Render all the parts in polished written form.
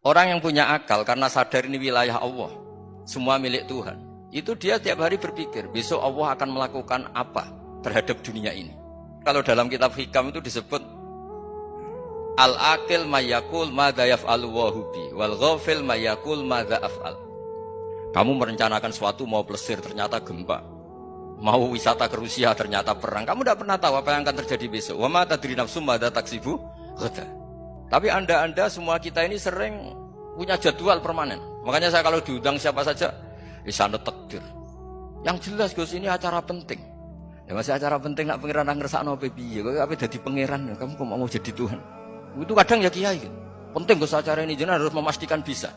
Orang yang punya akal karena sadar ini wilayah Allah, semua milik Tuhan, itu dia tiap hari berpikir, besok Allah akan melakukan apa terhadap dunia ini. Kalau dalam kitab Hikam itu disebut al-aqil mayakul madza yaf'alu wa hubi wal ghafil mayakul madza af'al. Kamu merencanakan sesuatu mau plesir ternyata gempa, mau wisata ke Rusia ternyata perang. Kamu tidak pernah tahu apa yang akan terjadi besok. Wa ma tadri nafsum madza taksibu ghadan. Tapi anda semua kita ini sering punya jadwal permanen. Makanya saya kalau diundang siapa saja, sana takdir. Yang jelas Gus ini acara penting. Ya masih acara penting nak pangeran ngersakno apa piye? Kok ape dadi pangeran? Kamu kok mau jadi Tuhan? Itu kadang ya kiai. Penting Gus acara ini jenengan harus memastikan bisa.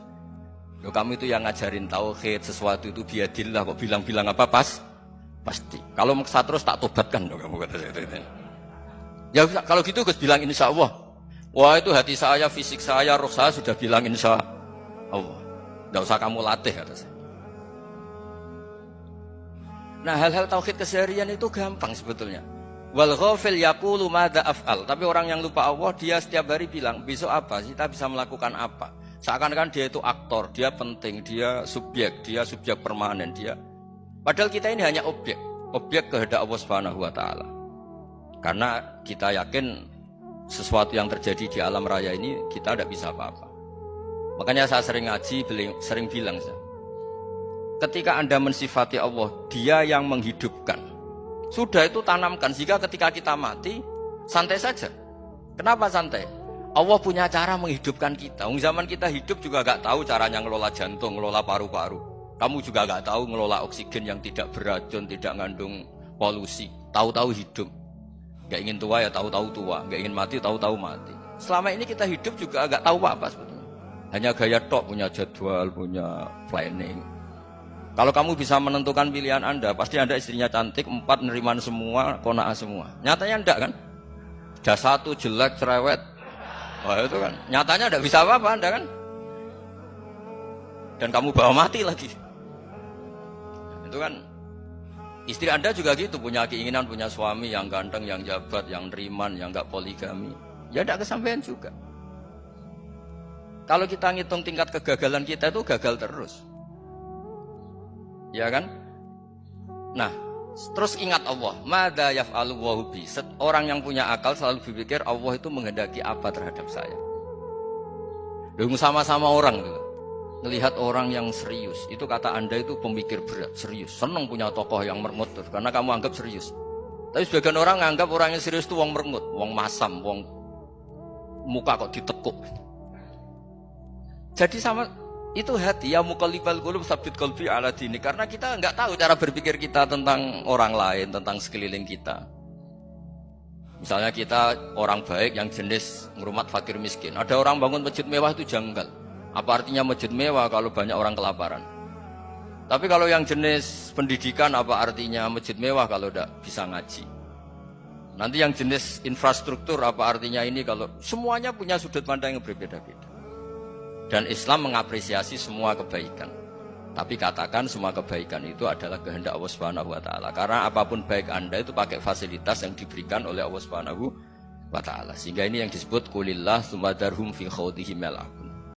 Loh, kamu itu yang ngajarin tauhid, sesuatu itu biadillah kok bilang-bilang apa pasti. Kalau maksa terus tak tobatkan loh kamu kata saya. Ya kalau gitu Gus bilang insyaallah. Wah itu hati saya, fisik saya, roh saya sudah bilang insya Allah. Tidak usah kamu latih kata saya. Nah hal-hal tauhid keseharian itu gampang sebetulnya. Wal ghafil yaqulu madza af'al. Tapi orang yang lupa Allah dia setiap hari bilang besok apa? Kita bisa melakukan apa? Seakan-akan dia itu aktor, dia penting, dia subjek permanen dia. Padahal kita ini hanya objek kehendak Allah Subhanahu wa taala. Karena kita yakin sesuatu yang terjadi di alam raya ini kita tidak bisa apa-apa. Makanya saya sering ngaji, sering bilang saya, ketika Anda mensifati Allah, Dia yang menghidupkan. Sudah itu tanamkan sehingga ketika kita mati santai saja. Kenapa santai? Allah punya cara menghidupkan kita. Zaman kita hidup juga gak tahu caranya ngelola jantung, ngelola paru-paru. Kamu juga gak tahu ngelola oksigen yang tidak beracun, tidak mengandung polusi. Tahu-tahu hidup. Gak ingin tua ya tahu-tahu tua, gak ingin mati tahu-tahu mati. Selama ini kita hidup juga agak tahu apa sebetulnya. Hanya gaya tok, punya jadwal, punya planning. Kalau kamu bisa menentukan pilihan Anda, pasti Anda istrinya cantik, 4 neriman semua, qanaah semua. Nyatanya enggak kan? Sudah 1 jelek, cerewet. Wah itu kan, nyatanya enggak bisa apa-apa Anda kan? Dan kamu bawa mati lagi. Itu kan. Istri Anda juga gitu, punya keinginan, punya suami yang ganteng, yang jabat, yang neriman, yang enggak poligami. Ya enggak kesampaian juga. Kalau kita ngitung tingkat kegagalan kita itu gagal terus. Ya kan? Nah, terus ingat Allah. Madza yaf'alu wa hubi. Orang yang punya akal selalu berpikir Allah itu menghendaki apa terhadap saya. Dengan sama-sama orang gitu. Ngelihat orang yang serius, itu kata Anda itu pemikir berat, serius. Senang punya tokoh yang merengut karena kamu anggap serius. Tapi sebagian orang anggap orang yang serius itu wong merengut, wong masam, wong muka kok ditekuk. Jadi sama itu hati ya muqallibal qulub tsabbit qalbi ala dini, karena kita enggak tahu cara berpikir kita tentang orang lain, tentang sekeliling kita. Misalnya kita orang baik yang jenis ngrumat fakir miskin. Ada orang bangun masjid mewah itu janggal. Apa artinya masjid mewah kalau banyak orang kelaparan? Tapi kalau yang jenis pendidikan apa artinya masjid mewah kalau tidak bisa ngaji? Nanti yang jenis infrastruktur apa artinya ini kalau semuanya punya sudut pandang yang berbeda-beda. Dan Islam mengapresiasi semua kebaikan. Tapi katakan semua kebaikan itu adalah kehendak Allah Subhanahu wa taala. Karena apapun baik Anda itu pakai fasilitas yang diberikan oleh Allah Subhanahu wa taala. Sehingga ini yang disebut qulillah tsumma darhum fi khawdihim yal'abun.